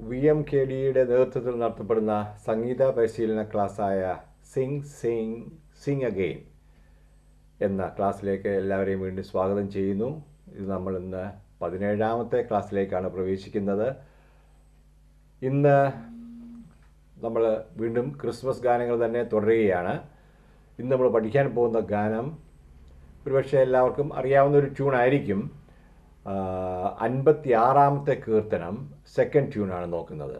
VMKDയുടെ നേതൃത്വത്തിൽ നടത്തപ്പെടുന്ന സംഗീത പരിശീലന ക്ലാസ്സായ സിംഗ് അഗെയിൻ എന്ന ക്ലാസ്സിലേക്ക് എല്ലാവരെയും വീണ്ടും സ്വാഗതം ചെയ്യുന്നു. ഇത് നമ്മൾ ഇന്ന് 17ാമത്തെ ക്ലാസ്സിലേക്കാണ് പ്രവേശിക്കുന്നത്. ഇന്ന് നമ്മൾ വീണ്ടും ക്രിസ്മസ് ഗാനങ്ങൾ തന്നെ തുടരുകയാണ്. ഇന്ന് നമ്മൾ പഠിക്കാൻ പോകുന്ന ഗാനം ഒരുപക്ഷെ എല്ലാവർക്കും അറിയാവുന്ന ഒരു ട്യൂണായിരിക്കും. 56ാമത്തെ കീർത്തനം സെക്കൻഡ് ട്യൂണാണ് നോക്കുന്നത്.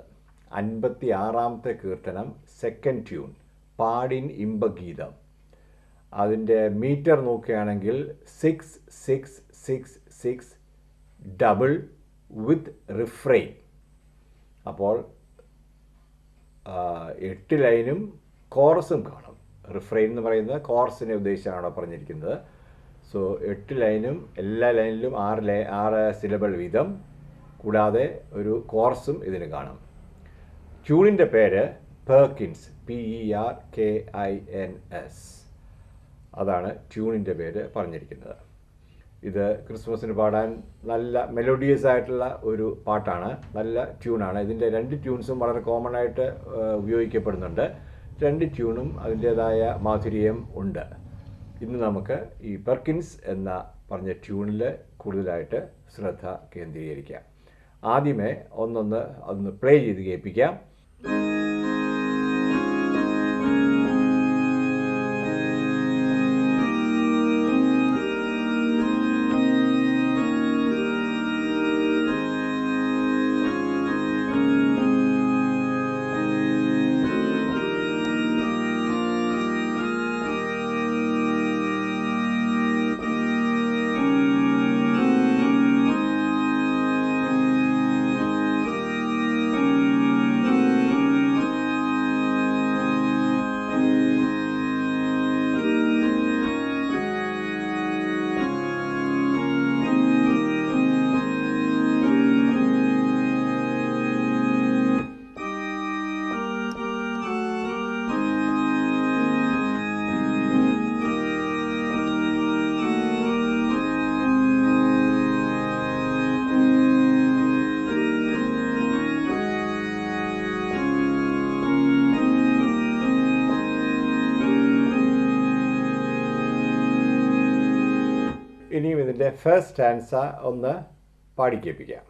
56ാമത്തെ കീർത്തനം സെക്കൻഡ് ട്യൂൺ, പാടിൻ ഇമ്പഗീതം. അതിൻ്റെ മീറ്റർ നോക്കുകയാണെങ്കിൽ 6-6-6-6 ഡബിൾ വിത്ത് റിഫ്രെയിൻ. അപ്പോൾ 8 ലൈനും കോറസും കാണും. റിഫ്രെയിൻ എന്ന് പറയുന്നത് കോറസിനെ ഉദ്ദേശിച്ചാണ് അവിടെ പറഞ്ഞിരിക്കുന്നത്. സോ 8 ലൈനും എല്ലാ ലൈനിലും 6 സിലബിൾ വീതം, കൂടാതെ ഒരു കോറസും ഇതിന് കാണും. ട്യൂണിൻ്റെ പേര് പെർക്കിൻസ്, PERKINS. അതാണ് ട്യൂണിൻ്റെ പേര് പറഞ്ഞിരിക്കുന്നത്. ഇത് ക്രിസ്മസിന് പാടാൻ നല്ല മെലോഡിയസ് ആയിട്ടുള്ള ഒരു പാട്ടാണ്, നല്ല ട്യൂണാണ്. ഇതിൻ്റെ 2 ട്യൂൺസും വളരെ കോമൺ ആയിട്ട് ഉപയോഗിക്കപ്പെടുന്നുണ്ട്. 2 ട്യൂണും അതിൻ്റേതായ മാധുര്യം ഉണ്ട്. ഇന്ന് നമുക്ക് ഈ പെർക്കിൻസ് എന്ന പറഞ്ഞ ട്യൂണിൽ കൂടുതലായിട്ട് ശ്രദ്ധ കേന്ദ്രീകരിക്കാം. ആദ്യമേ അതൊന്ന് പ്ലേ ചെയ്ത് കേൾപ്പിക്കാം. ഇനിയും ഇതിൻ്റെ ഫസ്റ്റ് സ്റ്റാൻസ ഒന്ന് പാടിക്കേൾപ്പിക്കാം.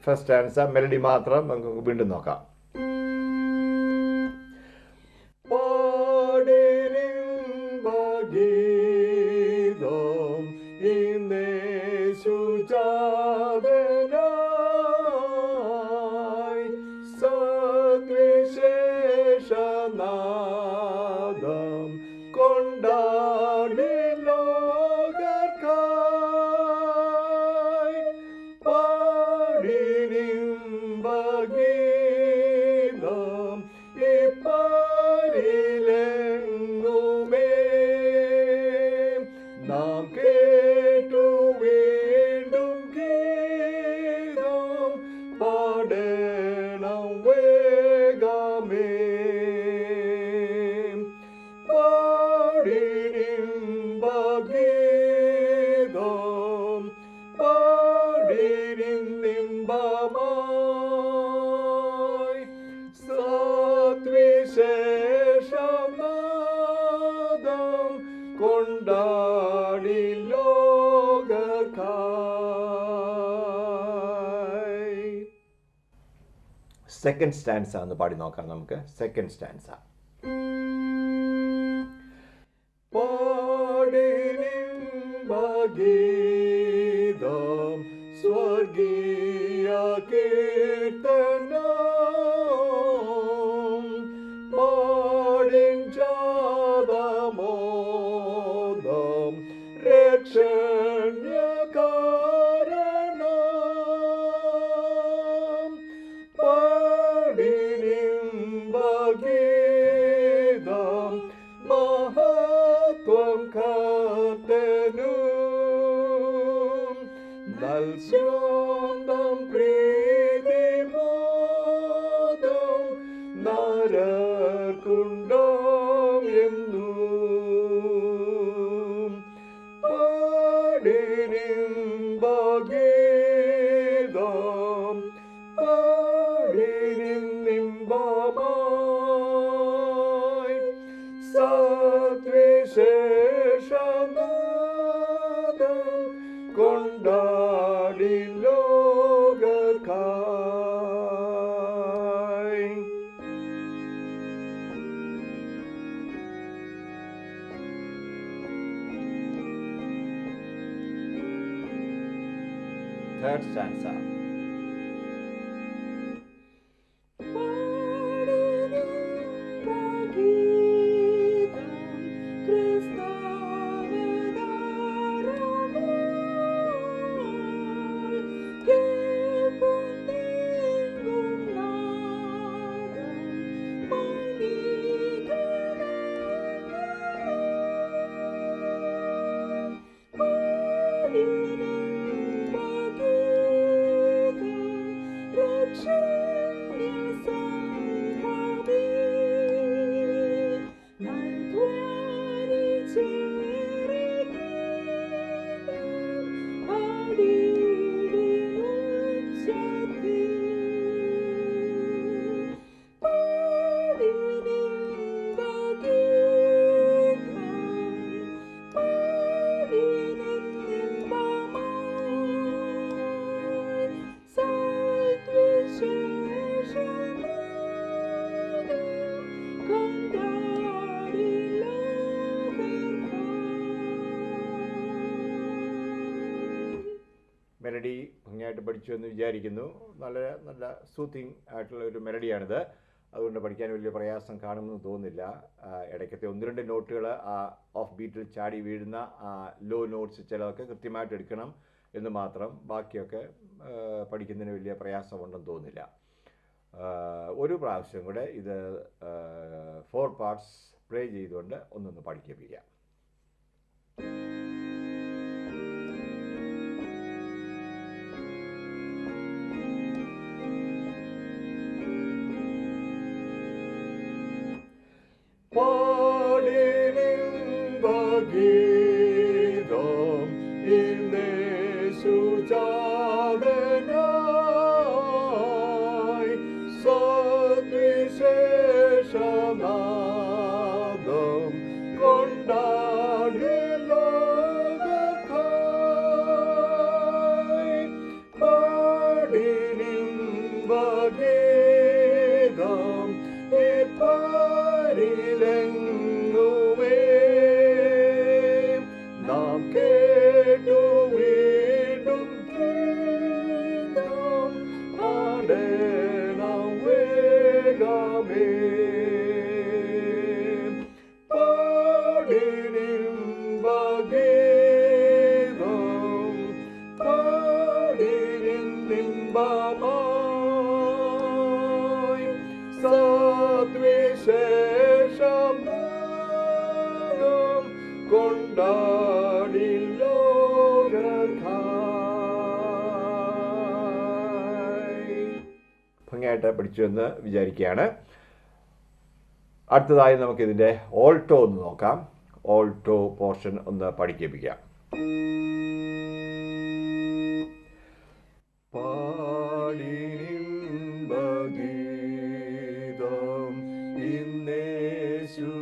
ഫസ്റ്റ് സ്റ്റാൻസ മെലഡി മാത്രം നമുക്ക് വീണ്ടും നോക്കാം. Mama. ലോകർക്കായി. സെക്കൻഡ് സ്റ്റാൻസ ഒന്ന് പാടി നോക്കാം നമുക്ക്. Second stanza. പാടിനിമ്പഗീതം സ്വർഗീയ കീർത്തനം പാടിൻ ജാതമോദം രക്ഷണ്യകാരണം പാടിനിമ്പഗീതം മഹത്വം കർത്തനും നൽസ്യോന്തം പ്രീതിമോദം നരർക്കുണ്ടാം എന്നും പാടിനിമ്പഗീതം പാടിനിമ്പാമായി സദ്വിശേഷനാദം കൊണ്ടാടി ലോകർക്കായി. Third stanza. മെലഡി ഭംഗിയായിട്ട് പഠിച്ചു എന്ന് വിചാരിക്കുന്നു. നല്ല നല്ല സൂത്തിങ് ആയിട്ടുള്ള ഒരു മെലഡിയാണിത്. അതുകൊണ്ട് പഠിക്കാൻ വലിയ പ്രയാസം കാണുമെന്ന് തോന്നുന്നില്ല. ഇടയ്ക്കത്തെ ഒന്ന് രണ്ട് നോട്ടുകൾ ഓഫ് ബീറ്റിൽ ചാടി വീഴുന്ന ലോ നോട്ട്സ് ചിലതൊക്കെ കൃത്യമായിട്ട് എടുക്കണം എന്ന് മാത്രം. ബാക്കിയൊക്കെ പഠിക്കുന്നതിന് വലിയ പ്രയാസമുണ്ടെന്ന് തോന്നുന്നില്ല. ഒരു പ്രാവശ്യം കൂടെ ഇത് 4 പാർട്സ് പ്ലേ ചെയ്തുകൊണ്ട് ഒന്നൊന്ന് പഠിപ്പിക്കാം. പാടിനിമ്പഗീതം യേശുജാതനായി സദ്വിശേഷനാദം കൊണ്ടാടി ലോകർക്കായി. പാടിനിമ്പഗീതം പാരിലെങ്ങുമേ നാം കേട്ടു വീണ്ടും ഗീതം പാടേണം വേഗമേ. പാടിനിമ്പഗീതം പാടിനിമ്പാമായി സദ്വിശേഷം കൊണ്ടാടി ലോകർക്കായി. ഭംഗിയായിട്ട് പഠിച്ചു എന്ന് വിചാരിക്കുകയാണ്. അടുത്തതായി നമുക്കിതിൻ്റെ ഓൾട്ടോ ഒന്ന് നോക്കാം. ഓൾട്ടോ പോർഷൻ ഒന്ന് പഠിപ്പിക്കാം. പാടിനിമ്പഗീതം യേശുജാതനായി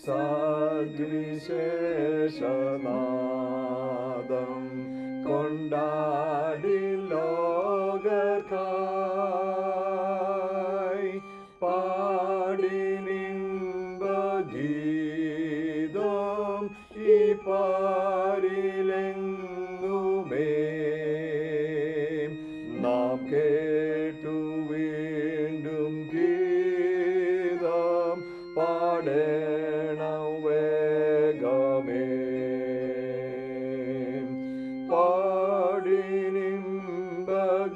സദ്വിശേഷനാദം സദ്വിശേഷനാദം കൊണ്ടാടി ലോകർക്കായി പാടി നിമ്പഗീതം ഈ പാരിലെങ്ങുമേ നാം കേട്ടു വീണ്ടും ഗീതം പാടേണം വേഗമേ പാടി നിമ്പഗീതം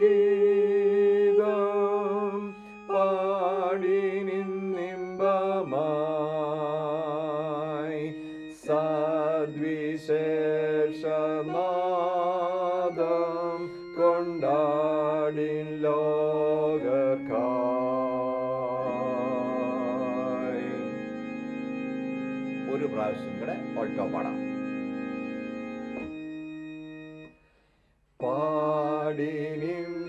പാടി നിന്നിമ്പമായി സദ്വിശേഷനാദം കൊണ്ടാടി ലോകർക്കായി. ഒരു പ്രാവശ്യം കൂടെ ഓൾട്ടോ പാടാം. പാടി നിമ്പഗീതം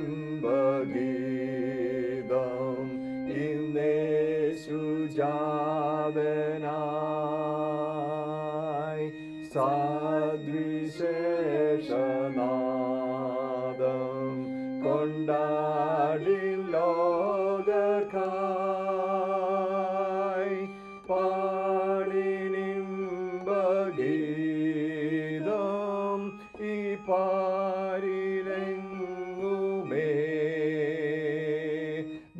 ഇന്നേശുജാതനായി സദ്വിശേഷനാദം കൊണ്ടാടി ലോകർക്കായി പാടി നിമ്പഗീതം ഈ പാരിലെങ്ങുമേ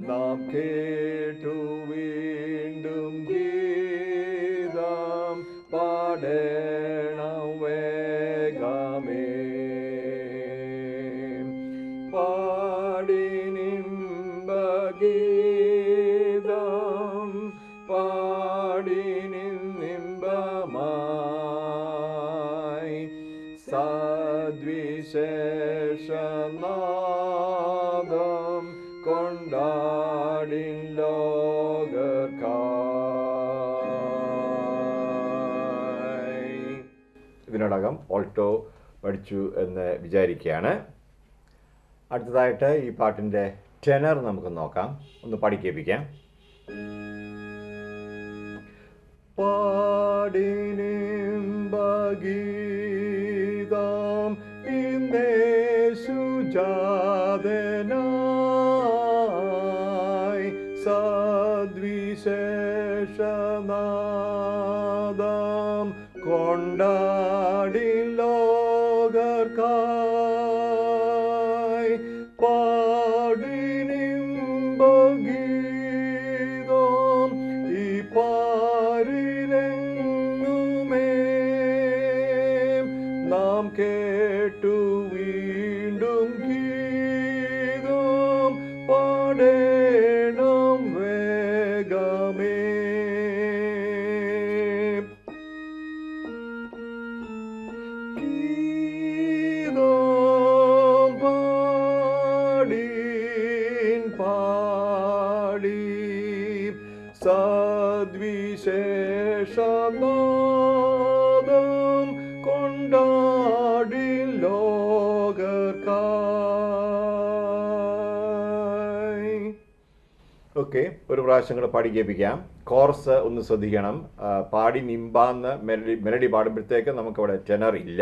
നാം കേട്ടു വീണ്ടും ഗീതം പാടേണം വേഗമേ പാടി നിമ്പഗീതം പാടി നിന്നിമ്പമായി സദ്വിശേഷനാദം കൊണ്ടാടി ലോകർക്കായി. ഇതിനോടകം ഓൾട്ടോ പഠിച്ചു എന്ന് വിചാരിക്കുകയാണ്. അടുത്തതായിട്ട് ഈ പാട്ടിൻ്റെ ടെനർ നമുക്ക് നോക്കാം. ഒന്ന് പഠിക്കേൽപ്പിക്കാം. പാടി നിമ്പഗീതം ഇന്നേശുജാതനായി സദ്വിശേഷനാദം കൊണ്ടാടി ലോകർക്കായി പാടി നിമ്പഗീതം ഈ പാരിലെങ്ങുമേ നാം കേട്ടു വീണ്ടും ഗീതം പാടേണം വേഗമേ ഗീതം പാടീൻ പാടി സദ്വിശേഷനാദം കൊണ്ടാടി ലോകർക്കായി. ഓക്കെ, ഒരു പ്രാവശ്യം കൂടെ പാടി കേൾപ്പിക്കാം. കോർസ് ഒന്ന് ശ്രദ്ധിക്കണം. പാടി നിമ്പാന്ന് മെലഡി പാടുമ്പോഴത്തേക്ക് നമുക്കവിടെ ടെനർ ഇല്ല.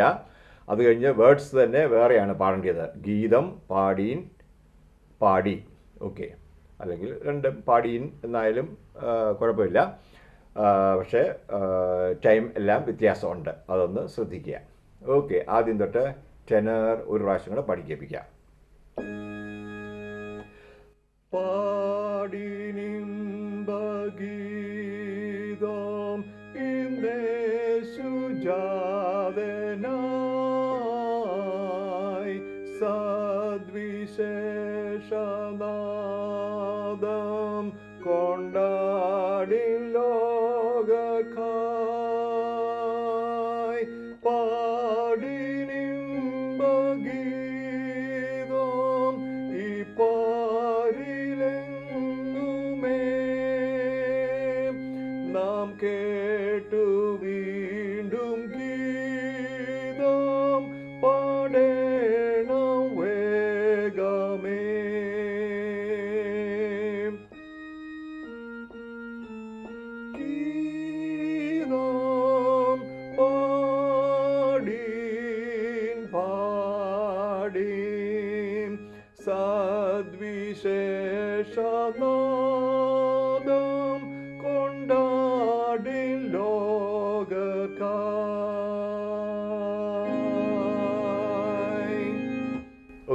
അത് കഴിഞ്ഞ് വേർഡ്സ് തന്നെ വേറെയാണ് പാടേണ്ടത്. ഗീതം പാടീൻ പാടി. ഓക്കെ, അല്ലെങ്കിൽ രണ്ടും പാടീൻ എന്നായാലും കുഴപ്പമില്ല. പക്ഷേ ടൈം എല്ലാം വ്യത്യാസമുണ്ട്. അതൊന്ന് ശ്രദ്ധിക്കുക. ഓക്കെ, ആദ്യം തൊട്ട് ടെനർ ഒരു പ്രാവശ്യം കൂടെ പാടി കേൾപ്പിക്കാം. പാടി നിമ്പഗീതം ഇന്നേശുജാതനായി സദ്വിശേഷനാദം കൊണ്ടാടി ലോകർക്കായി പാടി നിമ്പഗീതം ഈ പാരിലെങ്ങുമേ നാം കേട്ടു വീണ്ടും ഗീതം പാടേണം വേഗമേ ഗീതം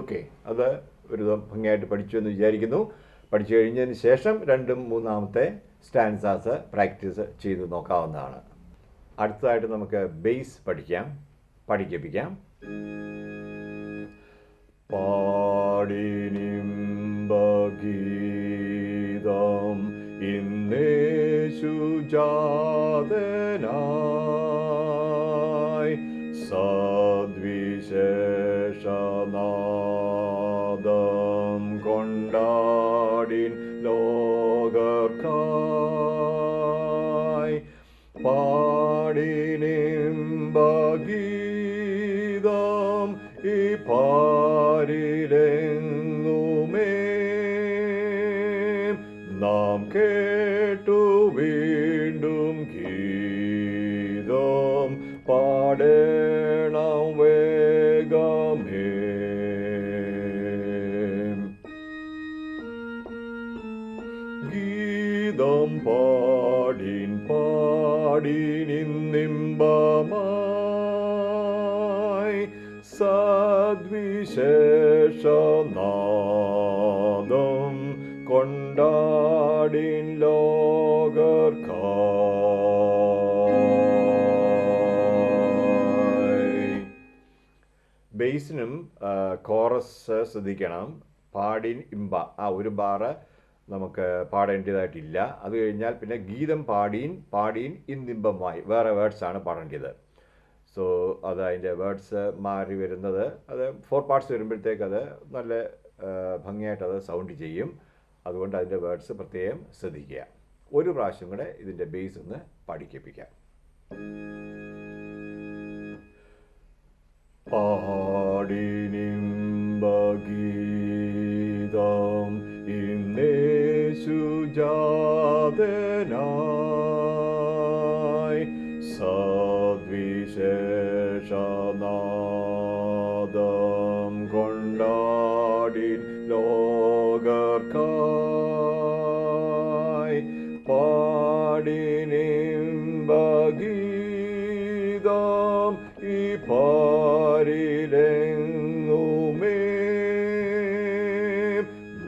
ഓക്കെ, അത് ഒരു ഭംഗിയായിട്ട് പഠിച്ചു എന്ന് വിചാരിക്കുന്നു. പഠിച്ചു കഴിഞ്ഞതിന് ശേഷം 2ഉം 3-ാമത്തെ സ്റ്റാൻസാസ് പ്രാക്ടീസ് ചെയ്ത് നോക്കാവുന്നതാണ്. അടുത്തതായിട്ട് നമുക്ക് ബേസ് പഠിപ്പിക്കാം. പാടിനിമ്പഗീതം ഇന്നേശുജാതനായി സദ്വിശേഷനാദം കൊണ്ടാടിൻ ലോകർക്കായി. പാടിനിമ്പഗീതം ഈ പാരിലെങ്ങുമേ നാം കേട്ടു വീണ്ടും ഗീതം പാടേണം വേഗമേ. ഗീതം പാടിനിന്നിമ്പമായി സദ്വിശേഷനാദം കൊണ്ടാടിൻ ലോകർക്കായി. ബേസിനും കോറസ് ശ്രദ്ധിക്കണം. പാടിൻ ഇമ്പ, ആ ഒരു ബാറ് നമുക്ക് പാടേണ്ടതായിട്ടില്ല. അത് കഴിഞ്ഞാൽ പിന്നെ ഗീതം പാടീൻ ഇന്നിമ്പമായി വേറെ വേർഡ്സാണ് പാടേണ്ടത്. സോ അത് അതിൻ്റെ വേർഡ്സ് മാറി വരുന്നത്, അത് 4 പാർട്സ് വരുമ്പോഴത്തേക്ക് അത് നല്ല ഭംഗിയായിട്ട് അത് സൗണ്ട് ചെയ്യും. അതുകൊണ്ട് അതിൻ്റെ വേർഡ്സ് പ്രത്യേകം ശ്രദ്ധിക്കുക. ഒരു പ്രാവശ്യം കൂടെ ഇതിൻ്റെ ബേസ് ഒന്ന് പഠിപ്പിക്കാം. പാടിനിമ്പഗീതം ഇന്നേശുജാതനായി സദ്വിശേഷനാദം കൊണ്ടാടിൻ ലോകർക്കായി. പാടിനിമ്പഗീതം ഈ പാരിലെങ്ങുമേ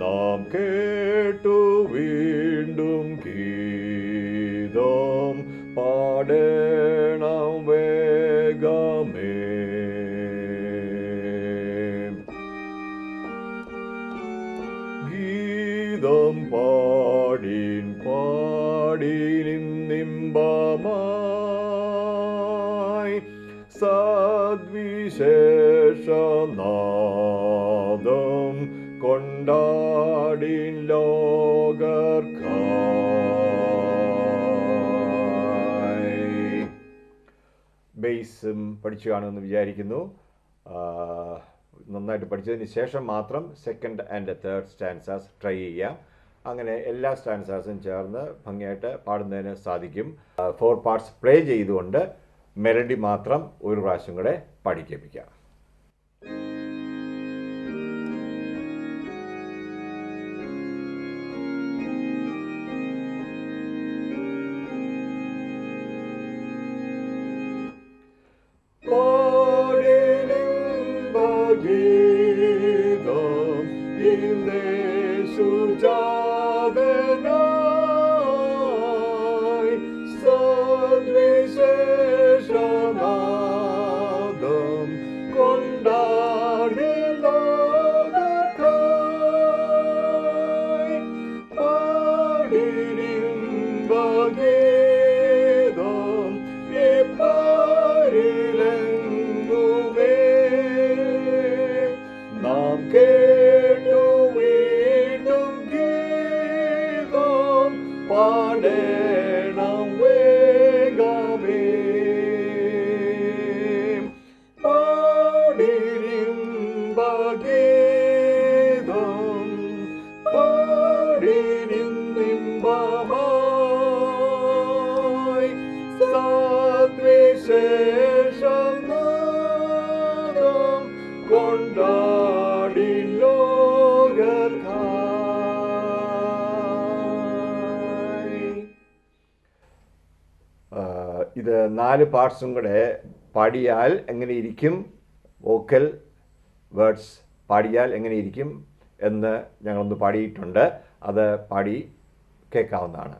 നാം കേട്ടു വീണ്ടും ഗീതം പാടേണം വേഗമേ. ഗീതം പാടിനിന്നിമ്പമായി സദ്വിശേഷനാദം കൊണ്ടാടിൻ ലോകർക്കായി. ബേസും പഠിച്ചു കാണുമെന്ന് വിചാരിക്കുന്നു. നന്നായിട്ട് പഠിച്ചതിന് ശേഷം മാത്രം 2nd and 3rd stanzas try ചെയ്യാം. അങ്ങനെ എല്ലാ സ്റ്റാൻസാസും ചേർന്ന് ഭംഗിയായിട്ട് പാടുന്നതിന് സാധിക്കും. 4 പാർട്സ് പ്ലേ ചെയ്തുകൊണ്ട് മെലഡി മാത്രം ഒരു പ്രാവശ്യം കൂടെ പഠിപ്പിക്കാം. ഗീതം ഇന്നേശുജാതനായി സദ്വിശേഷനാദം കൊണ്ടാടിൻ ലോകർക്കായി. പാടിനിമ്പഗീതം ഈ പാരിലെങ്ങുമേ നാം കേട്ടു വീണ്ടും ഗീതം പാടേണം വേഗമേ. പാടിനിമ്പഗീതം പാടിനിന്നിമ്പമായി സദ്വിശേഷനാദം കൊണ്ടാടിൻ ലോകർക്കായി. ഇത് 4 പാർട്സും കൂടെ പാടിയാൽ എങ്ങനെ ഇരിക്കും? വോക്കൽ വേർഡ്സ് പാടിയാൽ എങ്ങനെയിരിക്കും എന്ന് ഞങ്ങളൊന്ന് പാടിയിട്ടുണ്ട്. അത് പാടി കേൾക്കാവുന്നതാണ്.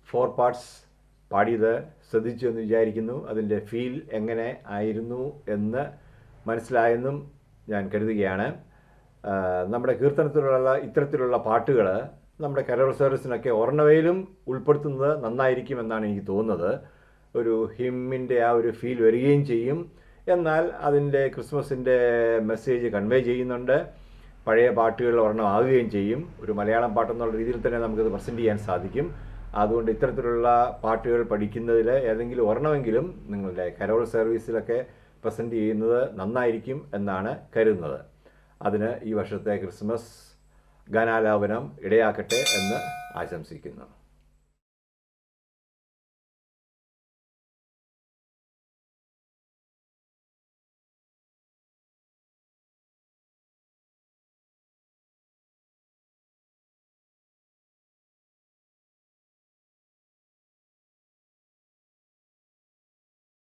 ഫോർ പാർട്സ് പാടിയത് ശ്രദ്ധിച്ചു എന്ന് വിചാരിക്കുന്നു. അതിൻ്റെ ഫീൽ എങ്ങനെ ആയിരുന്നു എന്ന് മനസ്സിലായെന്നും ഞാൻ കരുതുകയാണ്. നമ്മുടെ കീർത്തനത്തിലുള്ള ഇത്തരത്തിലുള്ള പാട്ടുകൾ നമ്മുടെ കരോൾ സർവീസിനൊക്കെ ഒരെണ്ണവയിലും ഉൾപ്പെടുത്തുന്നത് നന്നായിരിക്കുമെന്നാണ് എനിക്ക് തോന്നുന്നത്. ഒരു ഹിമ്മിൻ്റെ ആ ഒരു ഫീൽ വരികയും ചെയ്യും, എന്നാൽ അതിൻ്റെ ക്രിസ്മസിൻ്റെ മെസ്സേജ് കൺവേ ചെയ്യുന്നുണ്ട്. പഴയ പാട്ടുകൾ ഒരെണ്ണം ആകുകയും ചെയ്യും. ഒരു മലയാളം പാട്ടെന്നുള്ള രീതിയിൽ തന്നെ നമുക്കത് പ്രസൻറ്റ് ചെയ്യാൻ സാധിക്കും. അതുകൊണ്ട് ഇത്തരത്തിലുള്ള പാട്ടുകൾ പഠിക്കുന്നതിൽ ഏതെങ്കിലും ഒരെണ്ണമെങ്കിലും നിങ്ങളുടെ കരോൾ സർവീസിലൊക്കെ പ്രസൻറ്റ് ചെയ്യുന്നത് നന്നായിരിക്കും എന്നാണ് കരുതുന്നത്. അതിന് ഈ വർഷത്തെ ക്രിസ്മസ് ഗാനാലാപനം ഇടയാക്കട്ടെ എന്ന് ആശംസിക്കുന്നു.